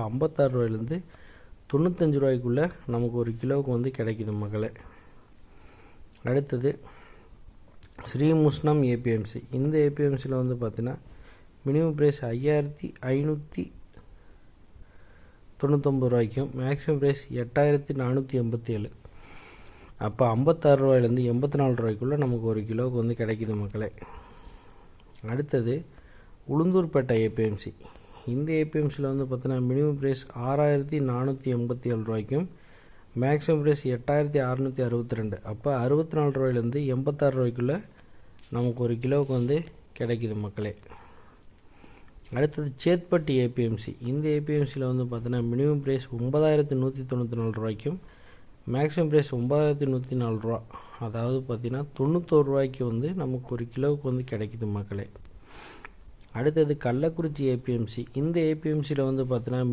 56 95 ரூபாய்க்குள்ளே நமக்கு ஒரு கிலோவுக்கு வந்து கிடைக்குது மக்களே. அடுத்தது ஸ்ரீமுஷ்ணம் ஏபிஎம்சி. இந்த ஏபிஎம்சியில் வந்து பார்த்தீங்கன்னா மினிமம் ப்ரைஸ் 5599 ரூபாய்க்கும் மேக்ஸிமம் ப்ரைஸ் 8487. அப்போ 56 ரூபாயிலேருந்து 84 ரூபாய்க்குள்ளே நமக்கு ஒரு கிலோவுக்கு வந்து கிடைக்குது மக்களே. அடுத்தது உளுந்தூர்பேட்டை ஏபிஎம்சி. இந்த ஏபிஎம்சியில் வந்து பார்த்தீங்கன்னா மினிமம் ப்ரைஸ் 6487 ரூபாய்க்கும் மேக்ஸிமம் ப்ரைஸ் 8662. அப்போ 64 ரூபாயிலேருந்து 86 ரூபாய்க்குள்ளே நமக்கு ஒரு கிலோவுக்கு வந்து கிடைக்குது மக்களே. அடுத்தது சேத்பட்டு ஏபிஎம்சி. இந்த ஏபிஎம்சியில் வந்து பார்த்தீங்கன்னா மினிமம் ப்ரைஸ் 9194 ரூபாய்க்கும் மேக்ஸிமம் ப்ரைஸ் 9104 ரூபா, அதாவது பார்த்திங்கன்னா 91 ரூபாய்க்கு வந்து நமக்கு ஒரு கிலோவுக்கு வந்து கிடைக்குது மக்களே. அடுத்தது கள்ளக்குறிச்சி ஏபிஎம்சி. இந்த ஏபிஎம்சியில் வந்து பார்த்தீங்கன்னா